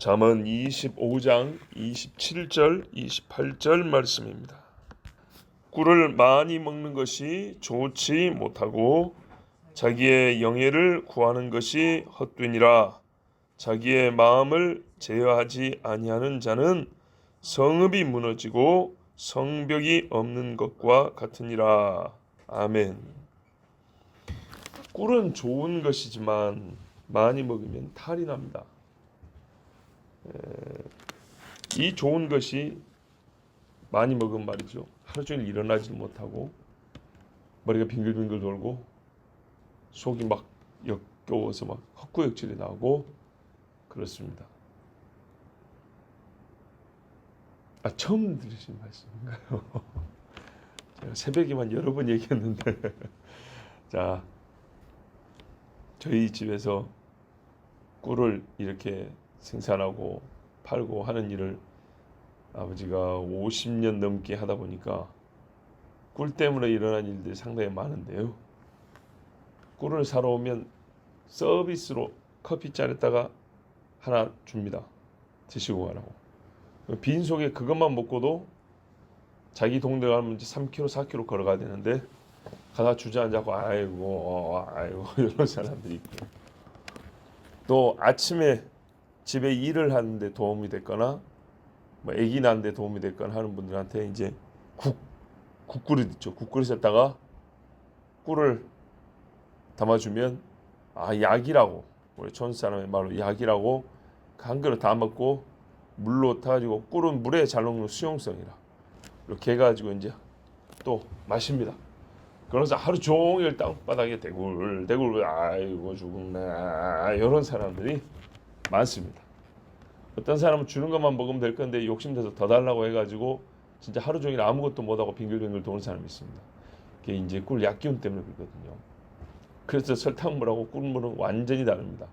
잠언 25장 27절 28절 말씀입니다. 꿀을 많이 먹는 것이 좋지 못하고 자기의 영예를 구하는 것이 헛되니라. 자기의 마음을 제어하지 아니하는 자는 성읍이 무너지고 성벽이 없는 것과 같으니라. 아멘. 꿀은 좋은 것이지만 많이 먹으면 탈이 납니다. 이 좋은 것이 많이 먹으면 말이죠, 하루 종일 일어나지 못하고 머리가 빙글빙글 돌고 속이 막 역겨워서 막 헛구역질이 나고 그렇습니다. 처음 들으신 말씀인가요? 제가 새벽에만 여러 번 얘기했는데 자, 저희 집에서 꿀을 이렇게 생산하고 팔고 하는 일을 아버지가 50년 넘게 하다 보니까 꿀 때문에 일어난 일들이 상당히 많은데요. 꿀을 사러 오면 서비스로 커피잔에다가 하나 줍니다. 드시고 가라고. 빈속에 그것만 먹고도 자기 동네 가면 3km, 4km 걸어가야 되는데 가다 주저앉아고 아이고 이런 사람들이 있고, 또 아침에 집에 일을 하는데 도움이 됐거나 뭐 아기 낳는데 도움이 됐거나 하는 분들한테 이제 국그릇 있죠. 국그릇에다가 꿀을 담아주면 약이라고, 우리 촌 사람의 말로 약이라고 한 그릇 다 먹고 물로 타가지고, 꿀은 물에 잘 녹는 수용성이라 이렇게 해가지고 이제 또 마십니다. 그러면서 하루 종일 땅바닥에 대굴 아이고 죽네 이런 사람들이 많습니다. 어떤 사람은 주는 것만 먹으면 될 건데 욕심내서 더 달라고 해가지고 진짜 하루 종일 아무것도 못하고 빙글빙글 도는 사람이 있습니다. 그게 이제 꿀 약기운 때문에 그렇거든요. 그래서 설탕물하고 꿀물은 완전히 다릅니다.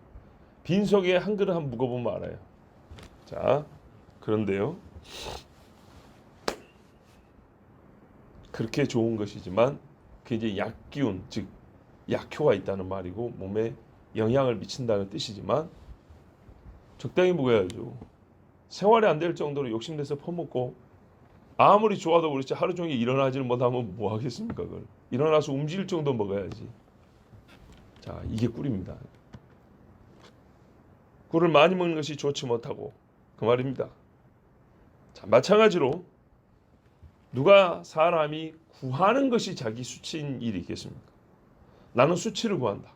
빈속에 한 그릇 한번 묵어보면 알아요. 자, 그런데요, 그렇게 좋은 것이지만 그게 이제 약기운, 즉 약효가 있다는 말이고 몸에 영향을 미친다는 뜻이지만 적당히 먹어야죠. 생활이 안 될 정도로 욕심내서 퍼먹고 아무리 좋아도 그렇지 하루 종일 일어나지를 못하면 뭐 하겠습니까? 그걸 일어나서 움직일 정도 먹어야지. 자, 이게 꿀입니다. 꿀을 많이 먹는 것이 좋지 못하고 그 말입니다. 자, 마찬가지로 누가 사람이 구하는 것이 자기 수치인 일이 있겠습니까? 나는 수치를 구한다.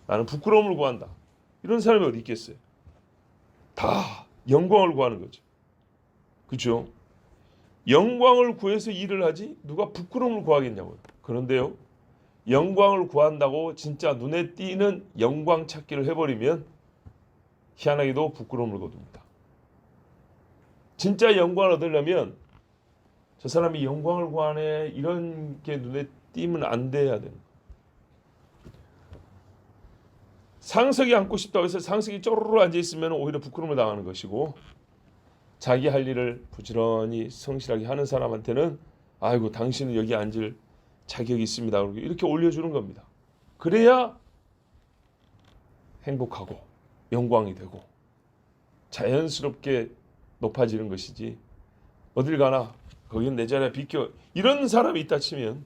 나는 부끄러움을 구한다. 이런 사람이 어디 있겠어요? 다 영광을 구하는 거죠. 그렇죠? 영광을 구해서 일을 하지 누가 부끄러움을 구하겠냐고요. 그런데요, 영광을 구한다고 진짜 눈에 띄는 영광 찾기를 해버리면 희한하게도 부끄러움을 거둡니다. 진짜 영광을 얻으려면 저 사람이 영광을 구하네 이런 게 눈에 띄면 안 돼야 되는 거예요. 상석에 앉고 싶다고 해서 상석이 쪼르르 앉아있으면 오히려 부끄러움을 당하는 것이고, 자기 할 일을 부지런히 성실하게 하는 사람한테는 아이고 당신은 여기 앉을 자격이 있습니다 이렇게 올려주는 겁니다. 그래야 행복하고 영광이 되고 자연스럽게 높아지는 것이지, 어딜 가나 거긴 내 자리에 비켜 이런 사람이 있다 치면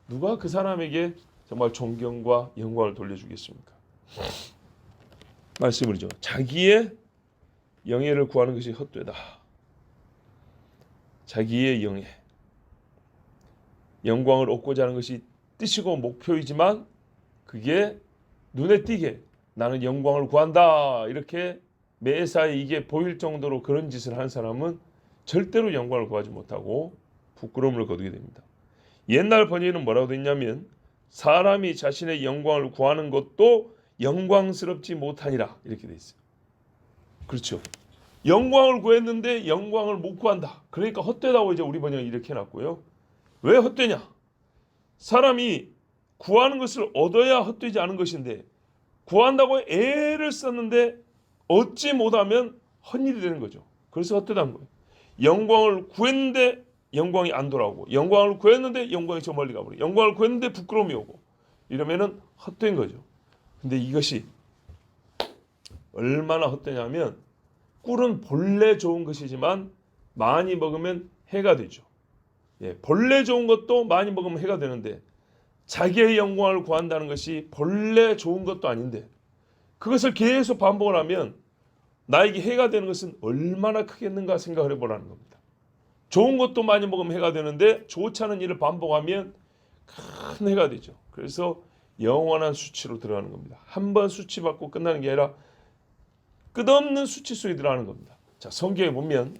누가 그 사람에게 정말 존경과 영광을 돌려주겠습니까? 말씀이죠. 자기의 영예를 구하는 것이 헛되다. 자기의 영광을 얻고자 하는 것이 뜻이고 목표이지만 그게 눈에 띄게 나는 영광을 구한다 이렇게 매사에 이게 보일 정도로 그런 짓을 하는 사람은 절대로 영광을 구하지 못하고 부끄러움을 거두게 됩니다. 옛날 번역에는 뭐라고 되어 있냐면 사람이 자신의 영광을 구하는 것도 영광스럽지 못하니라 이렇게 되어 있어요. 그렇죠. 영광을 구했는데 영광을 못 구한다. 그러니까 헛되다고 이제 우리 번역이 이렇게 해놨고요. 왜 헛되냐? 사람이 구하는 것을 얻어야 헛되지 않은 것인데 구한다고 애를 썼는데 얻지 못하면 헛일이 되는 거죠. 그래서 헛되다는 거예요. 영광을 구했는데 영광이 안 돌아오고, 영광을 구했는데 영광이 저 멀리 가버려, 영광을 구했는데 부끄러움이 오고, 이러면은 헛된 거죠. 근데 이것이 얼마나 헛되냐면 꿀은 본래 좋은 것이지만 많이 먹으면 해가 되죠. 예, 본래 좋은 것도 많이 먹으면 해가 되는데 자기의 영광을 구한다는 것이 본래 좋은 것도 아닌데 그것을 계속 반복을 하면 나에게 해가 되는 것은 얼마나 크겠는가 생각을 해보라는 겁니다. 좋은 것도 많이 먹으면 해가 되는데 좋지 않은 일을 반복하면 큰 해가 되죠. 그래서 영원한 수치로 들어가는 겁니다. 한 번 수치 받고 끝나는 게 아니라 끝없는 수치 속에 들어가는 겁니다. 자, 성경에 보면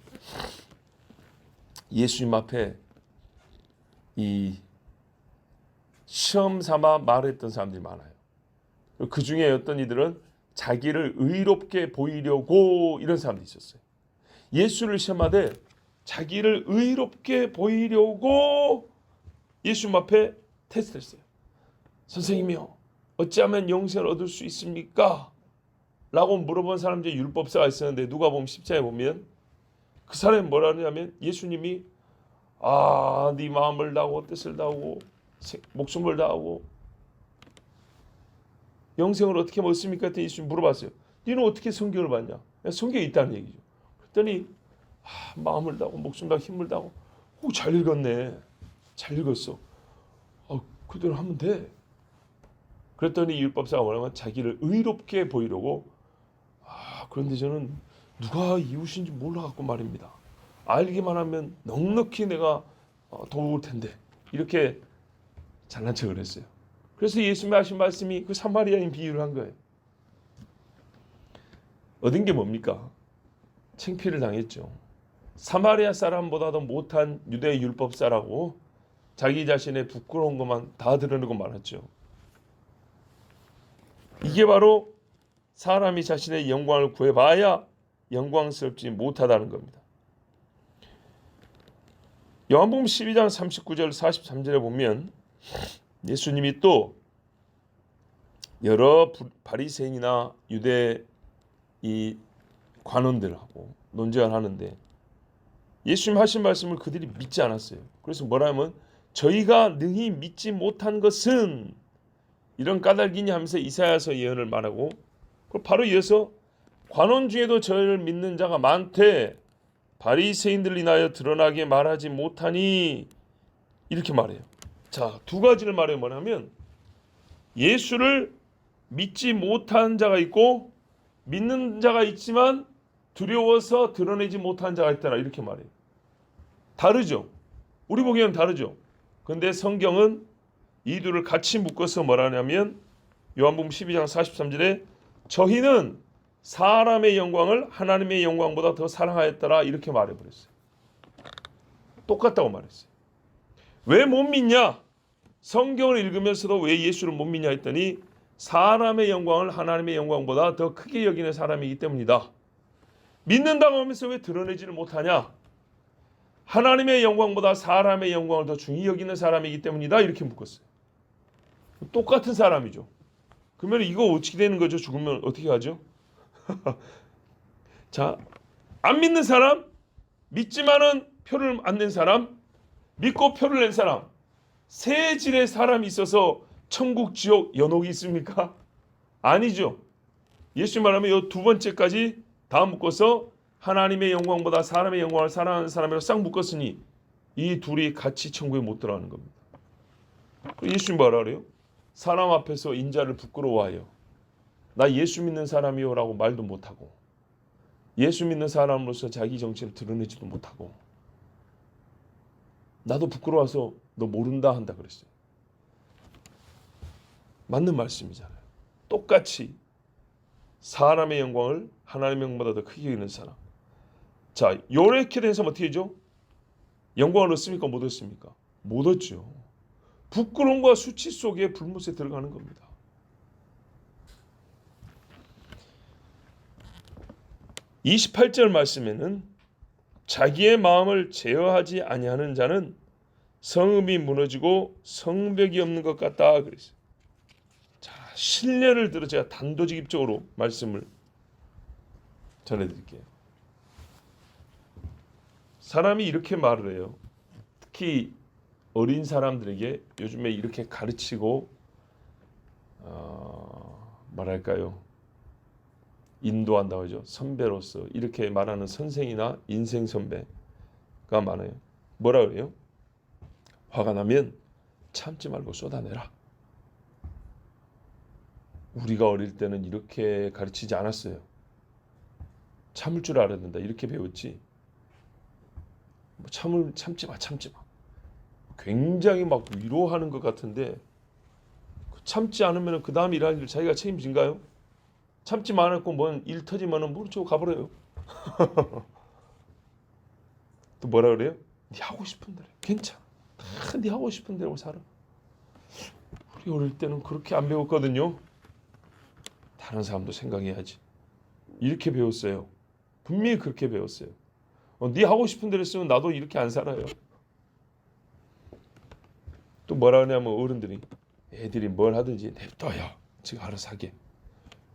예수님 앞에 이 시험 삼아 말했던 사람들이 많아요. 그 중에 어떤 이들은 자기를 의롭게 보이려고 이런 사람도 있었어요. 예수를 시험하되 자기를 의롭게 보이려고 예수님 앞에 테스트했어요. 선생님이요, 어찌하면 영생을 얻을 수 있습니까? 라고 물어본 사람 중에 율법사가 있었는데 누가 보면 10장에 보면 그 사람이 뭐라 하냐면 예수님이 네 마음을 다하고 뜻을 다하고 목숨을 다하고 영생을 어떻게 얻습니까? 했더니 예수님 물어봤어요. 너는 어떻게 성경을 봤냐? 성경에 있다는 얘기죠. 그랬더니 마음을 다하고 목숨을 다하고 힘을 다하고 잘 읽었네. 잘 읽었어. 그대로 하면 돼. 그랬더니 율법사가 뭐냐면 자기를 의롭게 보이려고 그런데 저는 누가 이웃인지 몰라갖고 말입니다. 알기만 하면 넉넉히 내가 도울 텐데 이렇게 잘난 척을 했어요. 그래서 예수님이 하신 말씀이 그 사마리아인 비유를 한 거예요. 얻은 게 뭡니까? 창피를 당했죠. 사마리아 사람보다도 못한 유대 율법사라고 자기 자신의 부끄러운 것만 다 드러내고 말았죠. 이게 바로 사람이 자신의 영광을 구해봐야 영광스럽지 못하다는 겁니다. 요한복음 12장 39절 43절에 보면 예수님이 또 여러 바리새인이나 유대 이 관원들하고 논쟁을 하는데 예수님 하신 말씀을 그들이 믿지 않았어요. 그래서 뭐라면 저희가 능히 믿지 못한 것은 이런 까닭이냐 하면서 이사야서 예언을 말하고 바로 이어서 관원 중에도 저희를 믿는 자가 많되 바리새인들 인하여 드러나게 말하지 못하니 이렇게 말해요. 자, 두 가지를 말해요. 뭐냐면 예수를 믿지 못한 자가 있고 믿는 자가 있지만 두려워서 드러내지 못한 자가 있다라 이렇게 말해요. 다르죠. 우리 보기에는 다르죠. 그런데 성경은 이 둘을 같이 묶어서 뭐라냐면 요한복음 12장 43절에 저희는 사람의 영광을 하나님의 영광보다 더 사랑하였더라 이렇게 말해버렸어요. 똑같다고 말했어요. 왜 못 믿냐? 성경을 읽으면서도 왜 예수를 못 믿냐 했더니 사람의 영광을 하나님의 영광보다 더 크게 여기는 사람이기 때문이다. 믿는다고 하면서 왜 드러내지를 못하냐? 하나님의 영광보다 사람의 영광을 더 중히 여기는 사람이기 때문이다. 이렇게 묶었어요. 똑같은 사람이죠. 그러면 이거 어떻게 되는 거죠? 죽으면 어떻게 하죠? 자, 안 믿는 사람, 믿지만은 표를 안 낸 사람, 믿고 표를 낸 사람, 세 질의 사람이 있어서 천국, 지옥, 연옥이 있습니까? 아니죠. 예수 말하면 이 두 번째까지 다 묶어서 하나님의 영광보다 사람의 영광을 사랑하는 사람이라고 싹 묶었으니 이 둘이 같이 천국에 못 들어가는 겁니다. 예수님 뭐라 그래요? 사람 앞에서 인자를 부끄러워하여 나 예수 믿는 사람이요 라고 말도 못하고 예수 믿는 사람으로서 자기 정체를 드러내지도 못하고 나도 부끄러워서 너 모른다 한다 그랬어요. 맞는 말씀이잖아요. 똑같이 사람의 영광을 하나님의 영광보다 더 크게 여기는 사람. 자, 요렇게 된 사람 어떻게 되죠? 영광을 얻습니까? 못 얻습니까? 못 얻죠. 부끄러움과 수치 속에 불못에 들어가는 겁니다. (28절) 말씀에는 자기의 마음을 제어하지 아니하는 자는 성읍이 무너지고 성벽이 없는 것 같다 그랬어요. 자, 신뢰를 들어 제가 단도직입적으로 말씀을 전해드릴게요. 사람이 이렇게 말을 해요. 특히 어린 사람들에게 요즘에 이렇게 가르치고 말할까요? 인도한다고 하죠. 선배로서 이렇게 말하는 선생이나 인생 선배가 많아요. 뭐라 그래요? 화가 나면 참지 말고 쏟아내라. 우리가 어릴 때는 이렇게 가르치지 않았어요. 참을 줄 알아야 된다 이렇게 배웠지. 참지 마. 굉장히 막 위로하는 것 같은데 참지 않으면 그 다음 일할 일 자기가 책임진가요? 참지 않았고 뭔 일 터지면은 모른 척 가버려요. 또 뭐라 그래요? 네 하고 싶은 대로 괜찮아. 다 네 하고 싶은 대로 살아. 우리 어릴 때는 그렇게 안 배웠거든요. 다른 사람도 생각해야지. 이렇게 배웠어요. 분명히 그렇게 배웠어요. 네 하고 싶은 대로 쓰면 나도 이렇게 안 살아요. 또 뭐라 하냐면 어른들이 애들이 뭘 하든지 냅둬요. 지가 알아서 하게.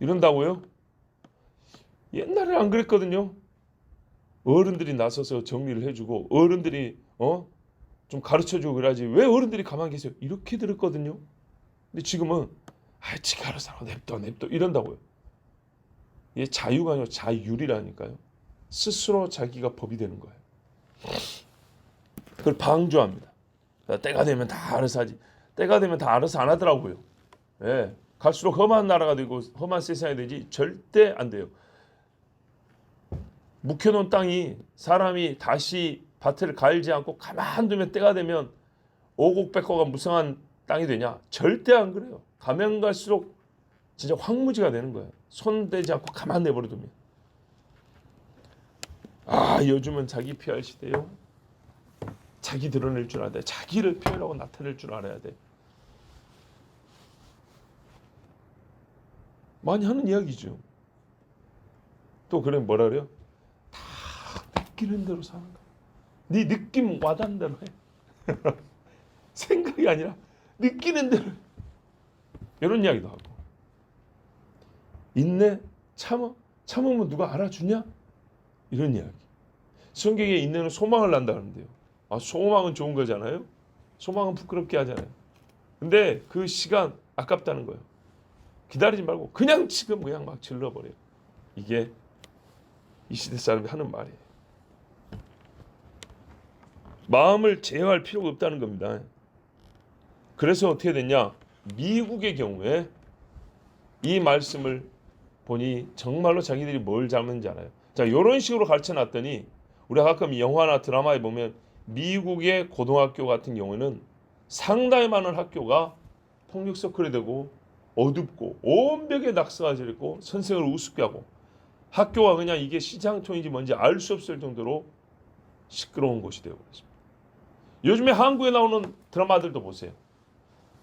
이런다고요? 옛날에 안 그랬거든요. 어른들이 나서서 정리를 해주고 어른들이 좀 가르쳐주고 그래야지 왜 어른들이 가만히 계세요? 이렇게 들었거든요. 근데 지금은 지가 알아서 하고 냅둬 이런다고요. 이게 자유가 아니라 자율이라니까요. 스스로 자기가 법이 되는 거예요. 그걸 방조합니다. 때가 되면 다 알아서 하지. 때가 되면 다 알아서 안 하더라고요. 예, 갈수록 험한 나라가 되고 험한 세상이 되지 절대 안 돼요. 묵혀놓은 땅이 사람이 다시 밭을 갈지 않고 가만두면 때가 되면 오곡백호가 무성한 땅이 되냐? 절대 안 그래요. 가면 갈수록 진짜 황무지가 되는 거예요. 손대지 않고 가만 내버려두면. 요즘은 자기 PR 시대요. 자기 드러낼 줄 알아야 돼. 자기를 표현하고 나타낼 줄 알아야 돼. 많이 하는 이야기죠. 또 그래 뭐라 그래요? 다 느끼는 대로 사는 거야. 네 느낌 와닿는 대로 해. 생각이 아니라 느끼는 대로 해. 이런 이야기도 하고. 인내? 참으면 누가 알아주냐? 이런 이야기. 성경에 인내는 소망을 난다는데요. 소망은 좋은 거잖아요. 소망은 부끄럽게 하잖아요. 근데 그 시간 아깝다는 거예요. 기다리지 말고 그냥 지금 그냥 막 질러버려요. 이게 이 시대 사람이 하는 말이에요. 마음을 제어할 필요가 없다는 겁니다. 그래서 어떻게 됐냐? 미국의 경우에 이 말씀을 보니 정말로 자기들이 뭘 잘못했는지 알아요. 자, 이런 식으로 가르쳐 놨더니 우리가 가끔 영화나 드라마에 보면 미국의 고등학교 같은 경우는 상당히 많은 학교가 폭력 서클이 되고 어둡고 온 벽에 낙서가 지르고 선생을 우습게 하고 학교가 그냥 이게 시장촌인지 뭔지 알 수 없을 정도로 시끄러운 곳이 되고 있습니다. 요즘에 한국에 나오는 드라마들도 보세요.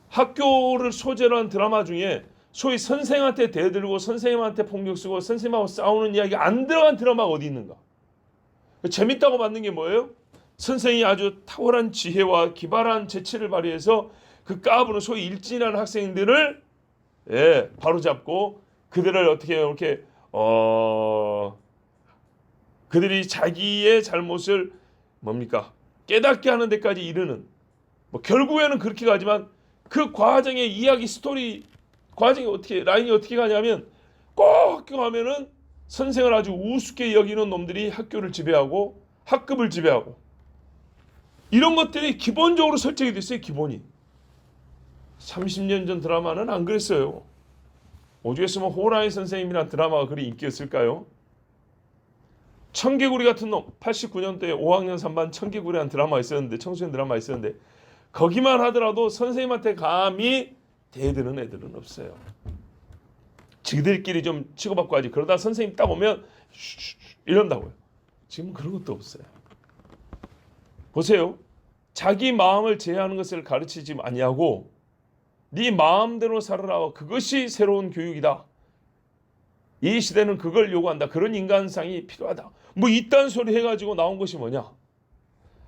학교를 소재로 한 드라마 중에 소위 선생한테 대들고 선생님한테 폭력 쓰고 선생님하고 싸우는 이야기 안 들어간 드라마가 어디 있는가? 재밌다고 만든 게 뭐예요? 선생이 아주 탁월한 지혜와 기발한 재치를 발휘해서 그 까부는 소위 일진이라는 학생들을 바로잡고 그들을 어떻게 이렇게 그들이 자기의 잘못을 뭡니까? 깨닫게 하는 데까지 이르는 결국에는 그렇게 가지만 그 과정의 이야기 스토리 과정이 어떻게 라인이 어떻게 가냐면 꼭 학교 가면은 선생을 아주 우습게 여기는 놈들이 학교를 지배하고 학급을 지배하고 이런 것들이 기본적으로 설정이 됐어요. 기본이 30년 전 드라마는 안 그랬어요. 오죽했으면 호랑이 선생님이라는 드라마가 그리 인기였을까요? 청개구리 같은 놈 89년도에 5학년 3반 청개구리라는 드라마 있었는데 청소년 드라마 있었는데 거기만 하더라도 선생님한테 감히 대드는 애들은 없어요. 지들끼리 좀 치고받고 하지. 그러다 선생님 딱 오면 이런다고요. 지금 그런 것도 없어요. 보세요. 자기 마음을 제어하는 것을 가르치지 아니하고 네 마음대로 살아라. 그것이 새로운 교육이다. 이 시대는 그걸 요구한다. 그런 인간상이 필요하다. 이딴 소리 해가지고 나온 것이 뭐냐?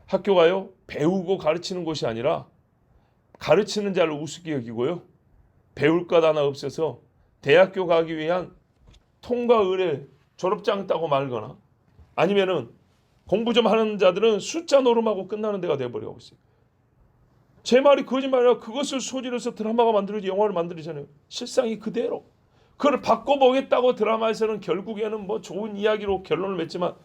학교가요. 배우고 가르치는 곳이 아니라 가르치는 자를 우습게 여기고요. 배울 것 하나 없어서 대학교 가기 위한 통과 의뢰 졸업장 따고 말거나 아니면은 공부 좀 하는 자들은 숫자 노름하고 끝나는 데가 돼버리고 있어요. 제 말이 거짓말이라 그것을 소지로서 드라마가 만들어지 영화를 만들잖아요. 실상이 그대로 그걸 바꿔보겠다고 드라마에서는 결국에는 뭐 좋은 이야기로 결론을 맺지만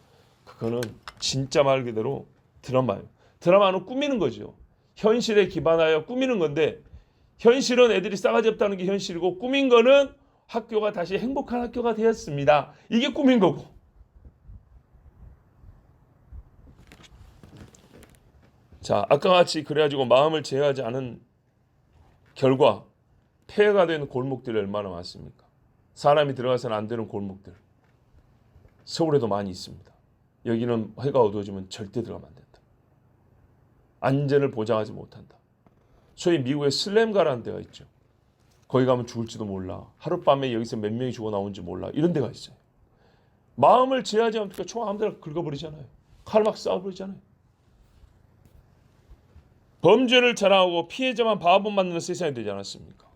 그거는 진짜 말 그대로 드라마예요. 드라마는 꾸미는 거죠. 현실에 기반하여 꾸미는 건데 현실은 애들이 싸가지 없다는 게 현실이고 꾸민 거는 학교가 다시 행복한 학교가 되었습니다. 이게 꾸민 거고. 자, 아까 같이 그래가지고 마음을 제어하지 않은 결과 폐해가 되는 골목들이 얼마나 많습니까? 사람이 들어가서는 안 되는 골목들. 서울에도 많이 있습니다. 여기는 해가 어두워지면 절대 들어가면 안 된다. 안전을 보장하지 못한다. 소위 미국의 슬램가라는 데가 있죠. 거기 가면 죽을지도 몰라. 하룻밤에 여기서 몇 명이 죽어 나오는지 몰라. 이런 데가 있어요. 마음을 제어하지 않으니까 총 아무데나 긁어버리잖아요. 칼 막 쏴버리잖아요. 범죄를 자랑하고 피해자만 바보 만드는 세상이 되지 않았습니까?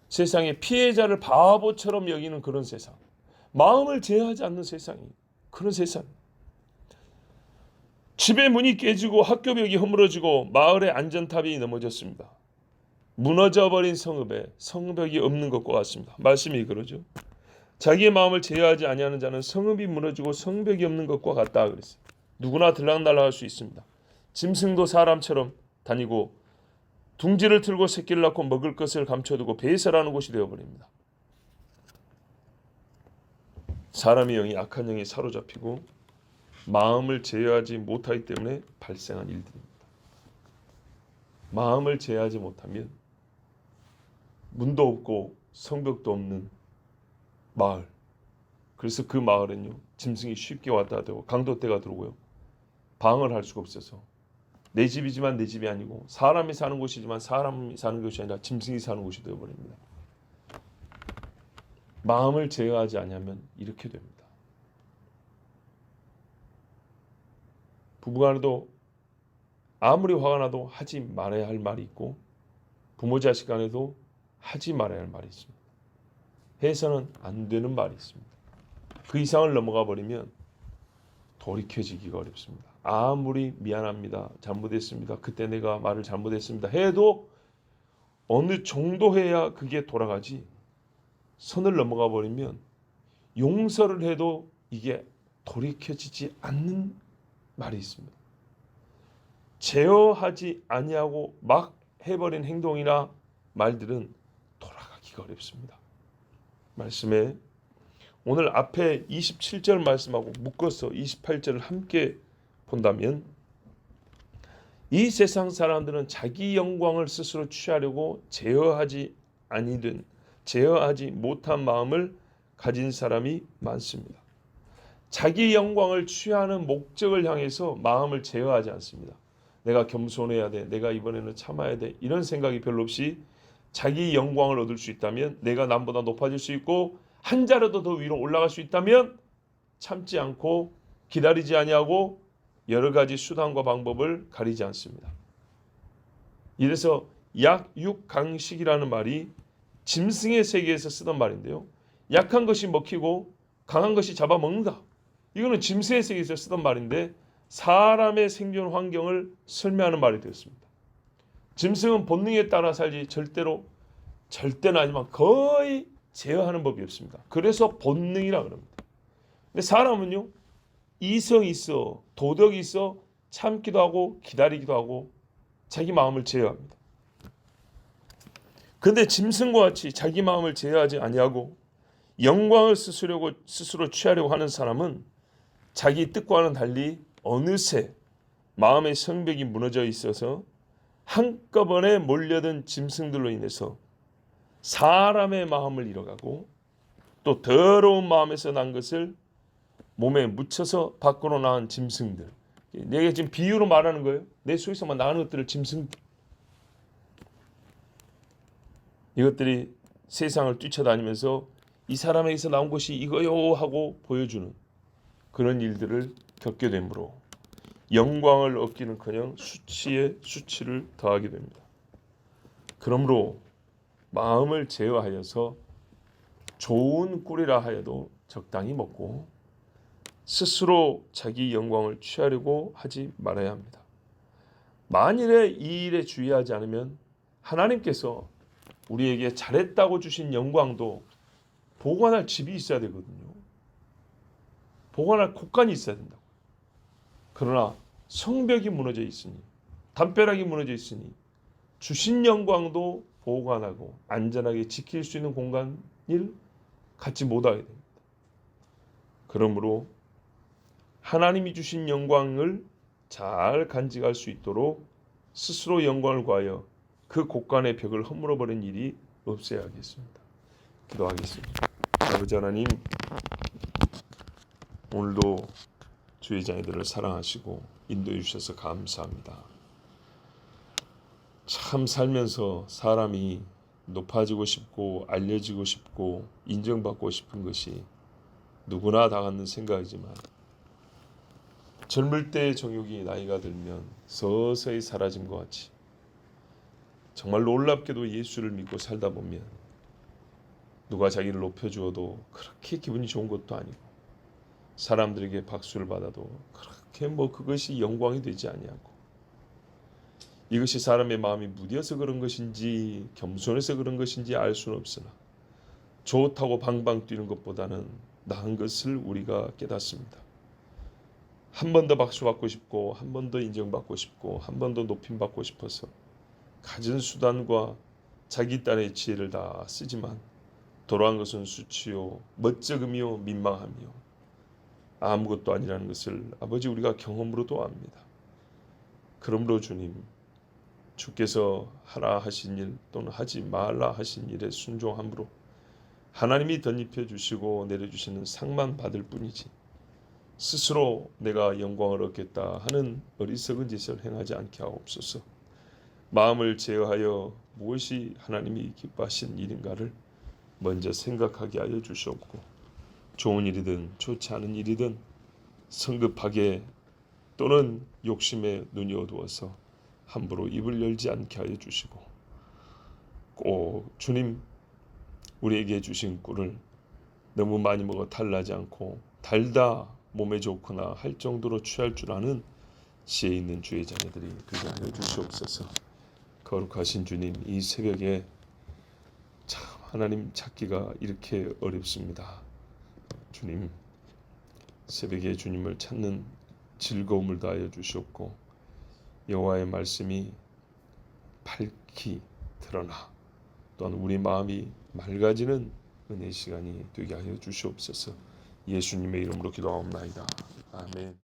세상에 피해자를 바보처럼 여기는 그런 세상. 마음을 제어하지 않는 세상이 그런 세상. 집의 문이 깨지고 학교 벽이 허물어지고 마을의 안전탑이 넘어졌습니다. 무너져버린 성읍에 성벽이 없는 것과 같습니다. 말씀이 그러죠. 자기의 마음을 제어하지 아니하는 자는 성읍이 무너지고 성벽이 없는 것과 같다 그랬어요. 누구나 들락날락할 수 있습니다. 짐승도 사람처럼 다니고 둥지를 틀고 새끼를 낳고 먹을 것을 감춰두고 배설하는 곳이 되어버립니다. 사람의 영이 악한 영에 사로잡히고 마음을 제어하지 못하기 때문에 발생한 일들입니다. 마음을 제어하지 못하면 문도 없고 성벽도 없는 마을. 그래서 그 마을은요, 짐승이 쉽게 왔다 갔다 하고 강도떼가 들어오고요. 방을 할 수가 없어서 내 집이지만 내 집이 아니고 사람이 사는 곳이지만 사람이 사는 곳이 아니라 짐승이 사는 곳이 되어버립니다. 마음을 제어하지 않으면 이렇게 됩니다. 부부간에도 아무리 화가 나도 하지 말아야 할 말이 있고 부모 자식 간에도 하지 말아야 할 말이 있습니다. 해서는 안 되는 말이 있습니다. 그 이상을 넘어가 버리면 돌이켜지기가 어렵습니다. 아무리 미안합니다. 잘못했습니다. 그때 내가 말을 잘못했습니다. 해도 어느 정도 해야 그게 돌아가지. 선을 넘어가 버리면 용서를 해도 이게 돌이켜지지 않는 말이 있습니다. 제어하지 아니하고 막 해버린 행동이나 말들은 돌아가기가 어렵습니다. 말씀에 오늘 앞에 27절 말씀하고 묶어서 28절을 함께 본다면 이 세상 사람들은 자기 영광을 스스로 취하려고 제어하지 못한 마음을 가진 사람이 많습니다. 자기 영광을 취하는 목적을 향해서 마음을 제어하지 않습니다. 내가 겸손해야 돼. 내가 이번에는 참아야 돼. 이런 생각이 별로 없이 자기 영광을 얻을 수 있다면 내가 남보다 높아질 수 있고 한 자라도 더 위로 올라갈 수 있다면 참지 않고 기다리지 아니하고 여러 가지 수단과 방법을 가리지 않습니다. 이래서 약육강식이라는 말이 짐승의 세계에서 쓰던 말인데요. 약한 것이 먹히고 강한 것이 잡아먹는다. 이거는 짐승의 세계에서 쓰던 말인데 사람의 생존 환경을 설명하는 말이 되었습니다. 짐승은 본능에 따라 살지 절대는 아니지만 거의 제어하는 법이 없습니다. 그래서 본능이라 그럽니다. 근데 사람은요, 이성이 있어, 도덕이 있어, 참기도 하고 기다리기도 하고 자기 마음을 제어합니다. 근데 짐승과 같이 자기 마음을 제어하지 아니하고 영광을 스스로 취하려고 하는 사람은 자기 뜻과는 달리 어느새 마음의 성벽이 무너져 있어서 한꺼번에 몰려든 짐승들로 인해서 사람의 마음을 잃어가고 또 더러운 마음에서 난 것을 몸에 묻혀서 밖으로 나온 짐승들. 내가 지금 비유로 말하는 거예요. 내 속에서만 나오는 것들을 짐승들. 이것들이 세상을 뛰쳐다니면서 이 사람에게서 나온 것이 이거요 하고 보여주는 그런 일들을 겪게 되므로 영광을 얻기는커녕 수치에 수치를 더하게 됩니다. 그러므로 마음을 제어하여서 좋은 꿀이라 하여도 적당히 먹고 스스로 자기 영광을 취하려고 하지 말아야 합니다. 만일에 이 일에 주의하지 않으면 하나님께서 우리에게 잘했다고 주신 영광도 보관할 집이 있어야 되거든요. 보관할 곳간이 있어야 된다고. 그러나 성벽이 무너져 있으니, 담벼락이 무너져 있으니 주신 영광도 보관하고 안전하게 지킬 수 있는 공간을 갖지 못하게 됩니다. 그러므로 하나님이 주신 영광을 잘 간직할 수 있도록 스스로 영광을 구하여 그 곳간의 벽을 허물어버린 일이 없어야 하겠습니다. 기도하겠습니다. 아버지 하나님, 오늘도 주의 자녀들을 사랑하시고 인도해 주셔서 감사합니다. 참 살면서 사람이 높아지고 싶고 알려지고 싶고 인정받고 싶은 것이 누구나 다 갖는 생각이지만 젊을 때의 정욕이 나이가 들면 서서히 사라진 것 같이 정말 놀랍게도 예수를 믿고 살다 보면 누가 자기를 높여주어도 그렇게 기분이 좋은 것도 아니고 사람들에게 박수를 받아도 그렇게 그것이 영광이 되지 아니하고 이것이 사람의 마음이 무뎌서 그런 것인지 겸손해서 그런 것인지 알 수는 없으나 좋다고 방방 뛰는 것보다는 나은 것을 우리가 깨닫습니다. 한 번 더 박수 받고 싶고 한 번 더 인정받고 싶고 한 번 더 높임 받고 싶어서 가진 수단과 자기 딴의 지혜를 다 쓰지만 돌아온 것은 수치요 멋쩍음이요 민망함이요 아무것도 아니라는 것을 아버지 우리가 경험으로도 압니다. 그러므로 주님, 주께서 하라 하신 일 또는 하지 말라 하신 일에 순종함으로 하나님이 덧입혀 주시고 내려주시는 상만 받을 뿐이지 스스로 내가 영광을 얻겠다 하는 어리석은 짓을 행하지 않게 하옵소서. 마음을 제어하여 무엇이 하나님이 기뻐하신 일인가를 먼저 생각하게 하여 주시옵고 좋은 일이든 좋지 않은 일이든 성급하게 또는 욕심에 눈이 어두워서 함부로 입을 열지 않게 하여 주시고 꼭 주님 우리에게 주신 꿀을 너무 많이 먹어 탈나지 않고 달다 몸에 좋거나 할 정도로 취할 줄 아는 지혜 있는 주의 자녀들이 되게 하여 주시옵소서. 거룩하신 주님, 이 새벽에 참 하나님 찾기가 이렇게 어렵습니다. 주님, 새벽에 주님을 찾는 즐거움을 다하여 주시옵고 여호와의 말씀이 밝히 드러나 또한 우리 마음이 맑아지는 은혜 시간이 되게 하여 주시옵소서. 예수님의 이름으로 기도하옵나이다. 아멘.